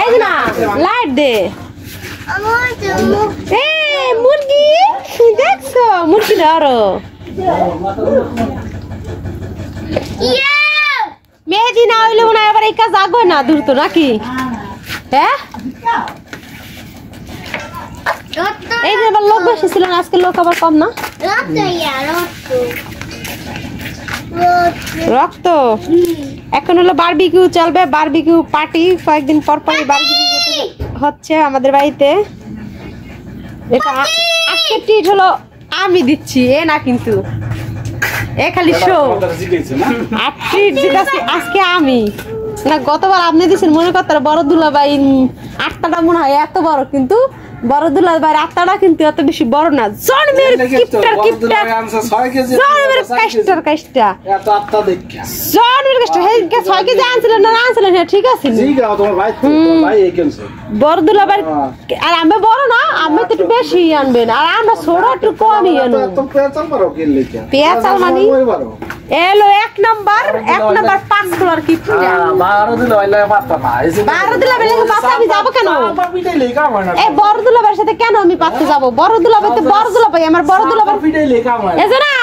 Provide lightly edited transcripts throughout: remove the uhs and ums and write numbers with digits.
এই না লাইট দে মুরগি দেখছো মুরগি ধরো মেহেদি না হইলে মনে হয় আবার এই কাজ আগো না দূর তো নাকি হ্যাঁ এই যে আবার লোক বেশি ছিল না আজকে লোক আবার কম না রক্ত এখন হলো বারবিকিউ চলবে বারবিকিউ পার্টি কয়েকদিন পর পরই বারবিকিউ হচ্ছে আমাদের বাড়িতে এটা আজকে ট্রিট হলো আমি দিচ্ছি এ না কিন্তু এ খালি শো আর ট্রিট দিতেছি আজকে আমি না গতবার আপনি দিচ্ছেন মনে করতে বড় দুলাভাই আটটাটা মনে হয় এত বড় কিন্তু বড় দুলাভাই আটটাটা কিন্তু এত বেশি বড় না জন্মের কিপটার কিপটার জন্মের কাস্টার কাস্টা এত আটটা দেখা জন্মের কাস্টা হে 6 কেজি আনছিলেন না আনছিলেন ঠিক আছে ঠিক আছে তোমার ভাই এই কেনছে বড় দুলাভাই আর আমি বড় না আমি তো একটু বেশি আনবেন আর আমরা ছোট একটু কমই আনব তো পেঁচাল বড় কিন লেখা পেঁচাল মানে এলো এক নাম্বার 5 কালার কি পুরা 12 দিন হইলো পাতা না 12 দিন লাগে পাতা আমি যাব কেন পিটাই লেখা হয় না এই বড় দুলাভাইয়ের সাথে কেন আমি পাতে যাব বড় দুলাভাই তো বড় দুলাভাই আমার বড় দুলাভাই পিটাই লেখা হয় এই যে না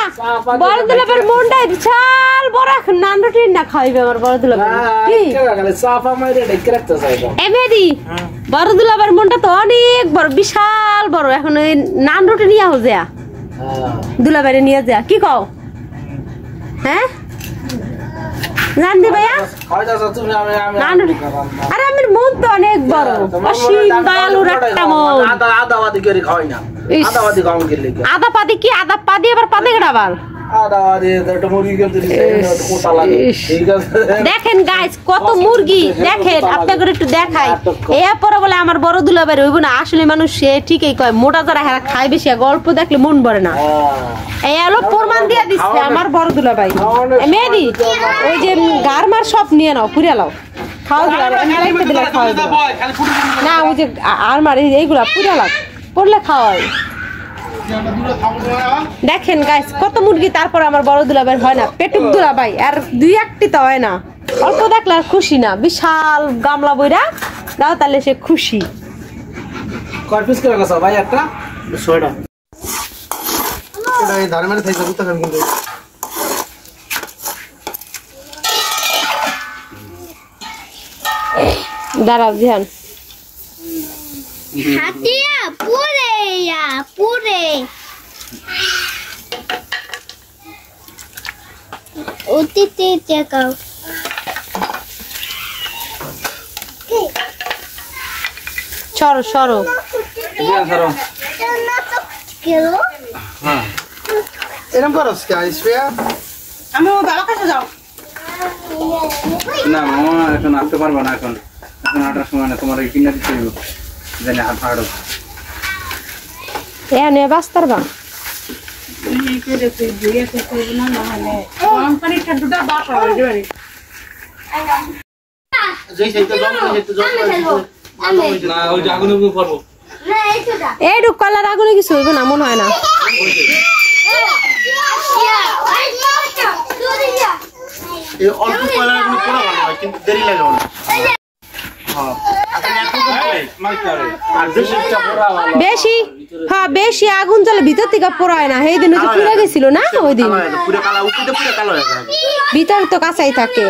বড় দুলাভাইয়ের মনটা বিশাল বড় নান রুটি না খাইবে আমার বড় দুলাভাই কি গেলে সাফা মাইরে ডেকে রাখতে চাইছো এমেদি বড় দুলাভাইয়ের মনটা তো অনেক বড় বিশাল বড় এখন এই নান রুটি নিয়ে আও যা দুলাভাইরে নিয়ে যা কি কও হ্যাঁ জান দি ভাইয়া আরে আমার মন তো অনেক বড় অসীম দয়ালুর একটা মন আদাবাদি করে খাওয়াই না আদাবাদি খাওয়ান গেলে আদা পাদি কি আদা পাদি আবার পাদি গড়াবার দেখেন গাইস কত মুরগি দেখেন আপনাদের একটু দেখাই এরপরে বলে আমার বড় দুলাভাই হইব না আসলে মানুষ সে ঠিকই কয় মোটা যারা হেরা খায় বেশি গল্প দেখলে মন ভরে না এই হলো প্রমাণ দিয়ে দিচ্ছে আমার বড় দুলাভাই মেহেদি ওই যে গারমার সব নিয়ে নাও পুরা লাও খাওয়া দিলা খাওয়া না ওই যে আর মার এইগুলা পুরা লাও পড়লে খাওয়াই দেখেন গাইস কত মুরগি তারপর আমার বড় দুলাভাই হয় না পেটুক দুলাভাই আর দুই একটি তো হয় না অল্প দেখলে আর খুশি না বিশাল গামলা বইরা দাও তাহলে সে খুশি কর্পিস করে গেছো ভাই একটা 100টা এটা এই ধারে মানে থাইছে বুঝতে পারেন কিন্তু দাঁড়াও ধ্যান হাতিয়া পুরে পুরে উতিতে চেকাও সরো সরো সরো কেলো হ্যাঁ এরকম করস কি আইসপিয়া আমি বাবা কাছে যাও না মামা এখন আসতে পারবো না এখন আটার সময় না তোমার কিনে দিতে হইব জানি আর পাড়ো এ নে বাস্তার বা এই করে তুই বুইয়া করব না না হলে গরম পানি ঠান্ডা বাপ হবে রে যেই সেইটা জম না ওই আগুনে করব না এইটা এই রূপ কলার আগুনে কিছু হইব না মন হয় না এই অল্প কলার আগুনে পুরো ভালো হয় কিন্তু দেরি লাগে না বেশি হ্যাঁ বেশি আগুন জ্বলে ভিতর থেকে পোড়ায় না সেই দিন তো পুড়ে গেছিল না ওই দিন ভিতর তো কাঁচাই থাকে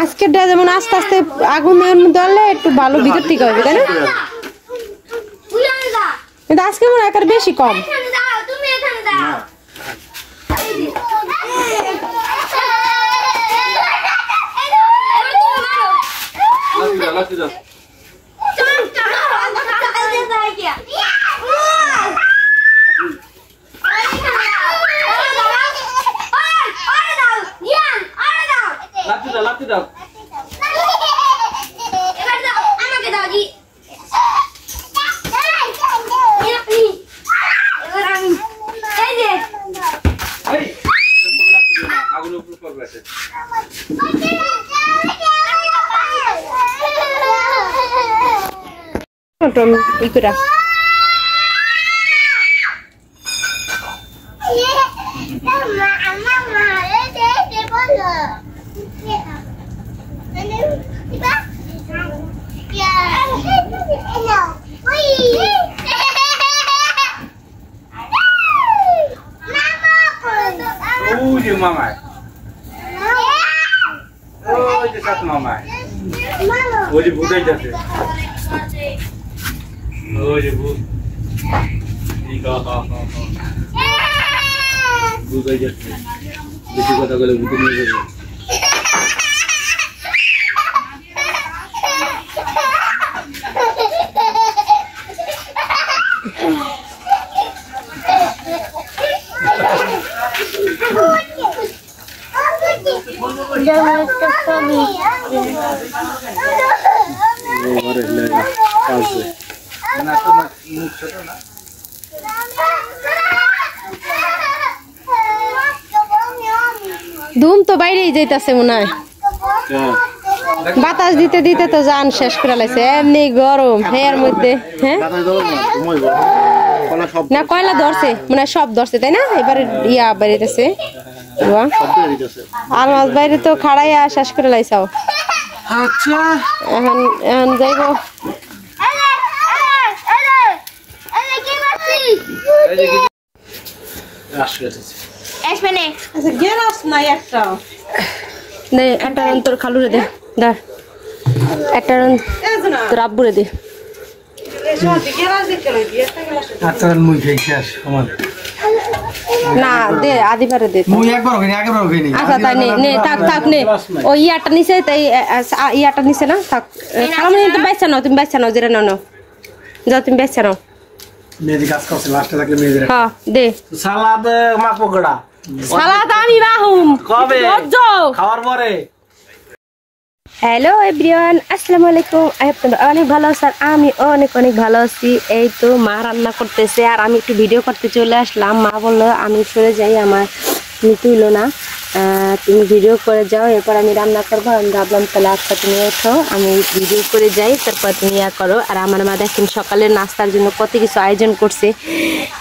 আজকের যেমন আস্তে আস্তে আগুনের জ্বললে একটু ভালো ভিতর থেকে হবে তাই না কিন্তু আজকে মনে হয় একার বেশি কম লাতি দাও এবার দাও আমাকে দাও জি এবার আমি এই যে আগুন উপর করবে আছে ইকুরা ওই যে ভূতাই যাচ্ছে ওই যে ভূত ভূতাই যাচ্ছে বেশি কথা বলে ভূতে নিয়ে যাবে ধুম তো বাইরেই যাইতাছে মনে হয় বাতাস দিতে দিতে তো জান শেষ করে লাইছে এমনি গরম এর মধ্যে হ্যাঁ না কয়লা ধরছে মনে হয় সব ধরছে তাই না এবার ইয়া বাইরেছে আর মাছ বাইরে তো খাড়াইয়া শেষ করে লাইছাও আচ্ছা এখন এখন যাইবো একটা রান তোর খালুরে দে দাঁড় একটা রান তোর আব্বুরে দে আচ্ছা মুই খাইছি আস আমার না দে আদিবারে দে মুই একবার খাইনি আগেবার খাইনি আচ্ছা তাই নে নে থাক থাক নে ওই ইয়াটা নিচে তাই ইয়াটা নিচে না থাক খালামনি তুমি বাইচা নাও তুমি বাইচা নাও যেটা নাও নাও যাও তুমি বাইচা নাও মেয়েদের কাজ করছে লাস্টে থাকলে মেয়েদের হ্যাঁ দে সালাদ মাছ পকোড়া সালাদ আমি বাহুম কবে খাওয়ার পরে হ্যালো এভরিওয়ান আসসালামু আলাইকুম আপনারা অনেক ভালো আছেন আমি অনেক অনেক ভালো আছি এই তো মা রান্না করতেছে আর আমি একটু ভিডিও করতে চলে আসলাম মা বললো আমি সরে যাই আমার নিতে হইলো না তুমি ভিডিও করে যাও এরপর আমি রান্না করবো আমি ভাবলাম তাহলে আজকে তুমি ওঠো আমি ভিডিও করে যাই তারপর তুমি ইয়া করো আর আমার মা দেখেন সকালের নাস্তার জন্য কত কিছু আয়োজন করছে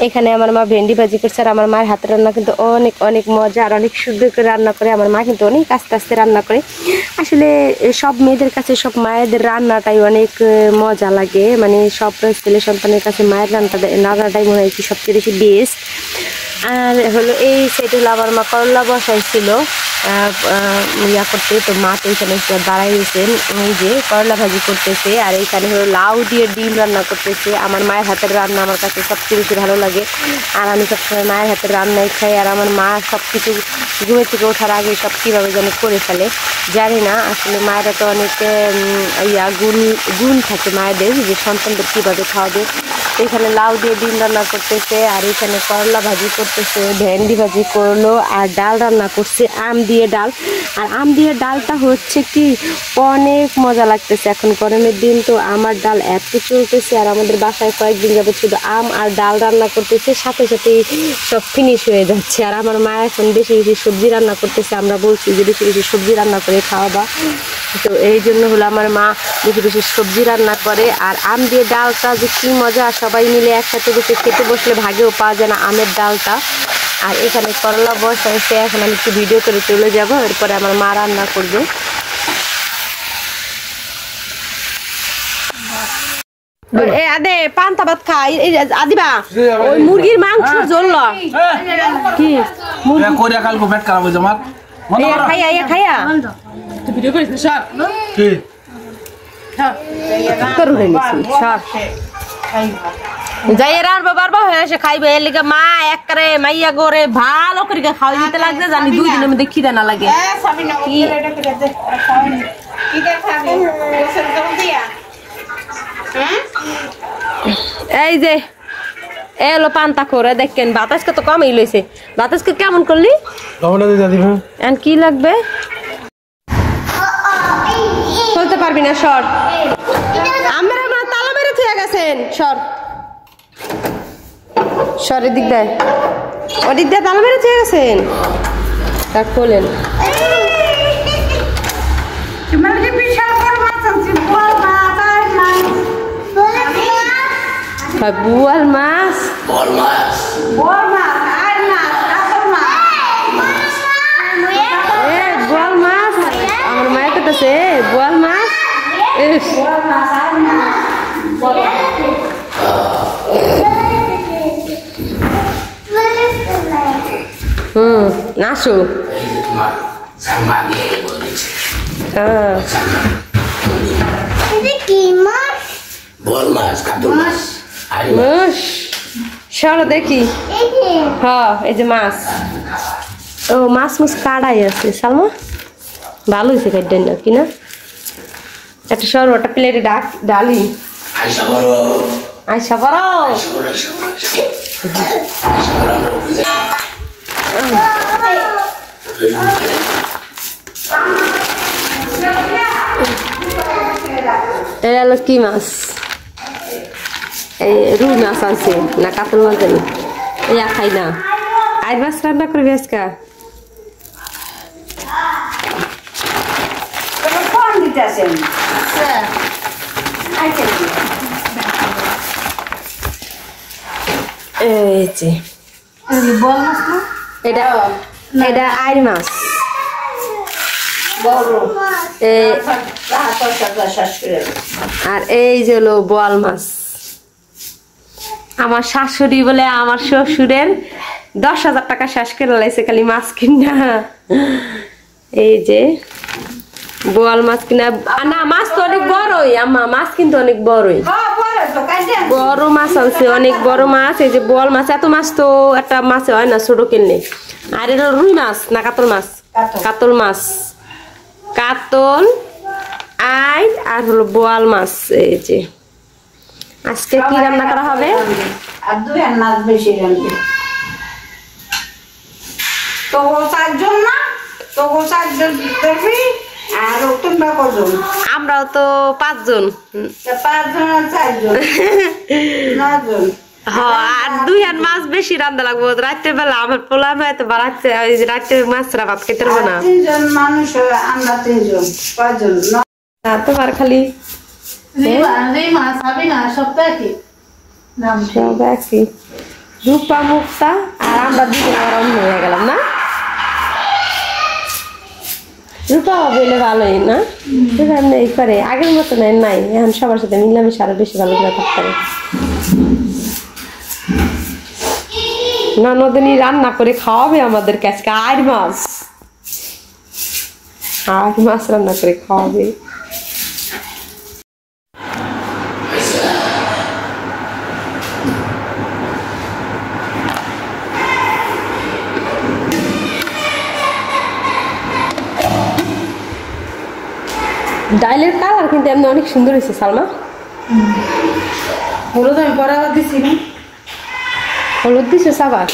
এখানে আমার মা ভেন্ডি ভাজি করছে আর আমার মায়ের হাতের রান্না কিন্তু অনেক অনেক মজা আর অনেক সুন্দর করে রান্না করে আমার মা কিন্তু অনেক আস্তে আস্তে রান্না করে আসলে সব মেয়েদের কাছে সব মায়েদের রান্নাটাই অনেক মজা লাগে মানে সব ছেলে সন্তানের কাছে মায়ের রান্নাটাই মনে হয় সবচেয়ে বেশি বেস্ট আর হলো এই সাইডে হলো আমার মা করলা বসাইছিল ইয়া করতে তো মা তো এখানে দাঁড়াই দিয়েছেন এই যে করলা ভাজি করতেছে আর এইখানে হলো লাউ দিয়ে ডিম রান্না করতেছে আমার মায়ের হাতের রান্না আমার কাছে সবচেয়ে বেশি ভালো লাগে আর আমি সবসময় মায়ের হাতের রান্নাই খাই আর আমার মা সব কিছু ঘুমে থেকে ওঠার আগে সব কীভাবে যেন করে ফেলে জানি না আসলে মায়েরা তো অনেক ইয়া গুণ থাকে মায়েদের যে সন্তানদের কীভাবে খাওয়াবে এখানে লাউ দিয়ে ডিম রান্না করতেছে আর এখানে করলা ভাজি করতেছে ভেন্ডি ভাজি করলো আর ডাল রান্না করছে আম দিয়ে ডাল আর আম দিয়ে ডালটা হচ্ছে কি অনেক মজা লাগতেছে এখন গরমের দিন তো আমার ডাল এত চলতেছে আর আমাদের বাসায় কয়েকদিন যাবত শুধু আম আর ডাল রান্না করতেছে সাথে সাথেই সব ফিনিশ হয়ে যাচ্ছে আর আমার মা এখন বেশি বেশি সবজি রান্না করতেছে আমরা বলছি যে বেশি বেশি সবজি রান্না করে খাওয়াবা তো এই জন্য হলো আমার মা বেশি বেশি সবজি রান্না করে আর আম দিয়ে ডালটা যে কী মজা সবাই মিলে একসাথে বসে খেতে বসলে ভাগেও পাওয়া যায় না আমের ডালটা আর এখানে করলা বসাইছে এখন আমি একটু ভিডিও করে চলে যাব এরপরে আমার মা রান্না করবে আদে পান্তা ভাত খাই আদিবা ওই মুরগির মাংস ঝোল কি কোরিয়া কালকে পেট খারাপ হয়েছে আমার খাইয়া খাইয়া ভিডিও করিস সব কি তোর হয়ে নিছি সব যাই আর বাবা হয়ে সে খাইবে এর লিগে মা একবারে মাইয়া গোরে ভালো করে খাওয়াই দিতে লাগছে জানি 2 দিনের মধ্যে খিদা না লাগে এই যে এলো পান্তা করে দেখেন বাতাসকে তো কমই লইছে বাতাসকে কেমন করলি এখন কি লাগবে বলতে পারবি না সর আমরা তালা মেরে থুয়ে গেছেন সর সরের দিক দেয় ওদিক দিয়ে তালা মেরে থুয়ে গেছেন তা খোলেন বোয়াল মাছ বোয়াল মাছ আমার মায়ের কাছে বোয়াল মাছ নাচো বল মাছ কাতল মাছ আই মাছ সরো দেখি হ্যাঁ এই যে মাছ ও মাছ মাছ কাড়াই আছে সালমা ভালো হয়েছে খাইতেন না কি না একটা সরো একটা প্লেটে ডালি আইসা বড় আইসা বড় এটা হলো কি মাছ এই রুই মাছ আছে না কাতল মাছ জানি ইয়া খাই না আই মাছ রান্না করবি আজকে ফোন দিতেছেন এই যে বল মাছ না এটা এটা আইর মাছ বড় এই শাশুড়ি আর এই যে হলো বোয়াল মাছ আমার শাশুড়ি বলে আমার শ্বশুরের 10,000 টাকা শেষ করে লাইছে খালি মাছ কিনা এই যে বোয়াল মাছ কিনা না মাছ তো অনেক বড়ই আম্মা মাছ কিন্তু অনেক বড়ই বড় মাছ আছে অনেক বড় মাছ এই যে বোয়াল মাছ এত মাছ তো একটা মাছে হয় না ছোট কিনলে আর এটা রুই মাছ না কাতল মাছ কাতল মাছ কাতল আই আর হলো বোয়াল মাছ এই যে আজকে কি রান্না করা হবে আর দুই আর নাচ বেশি রান্না তো চারজন না তো চারজন দেখবি আর তোমরা কজন আমরাও তো 5 জন 5 জন আর 4 জন 9 জন হ্যাঁ আর দুই আর মাছ বেশি রান্না লাগবো রাত্রে বেলা আমার পোলা ভাই তো বাড়াচ্ছে ওই যে রাত্রে মাছরা ভাত খেতে পারবো না 3 জন মানুষ আমরা 3 জন 5 জন তোমার খালি মাছ হবে না সপ্তাহে কি নাম সব একই রূপা মুক্তা আর আমরা দুজন আর অন্য হয়ে গেলাম না রূপা বলে ভালোই না এই করে আগের মতো নাই এখন সবার সাথে মিলামিশে আরো বেশি ভালো করে থাকতে পারে ননদিনী রান্না করে খাওয়াবে আমাদেরকে আজকে আর মাছ রান্না করে খাওয়াবে ডাইলের কালার কিন্তু এমনি অনেক সুন্দর হয়েছে সালমা হলুদ আমি পরে দিছি না হলুদ দিছে সাবার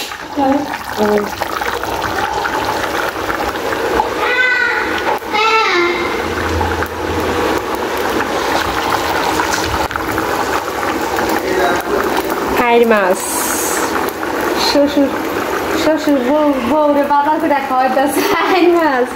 খাইর মাছ শ্বশুর বউরে বাজার করে খাওয়াইতেছে খাইর মাছ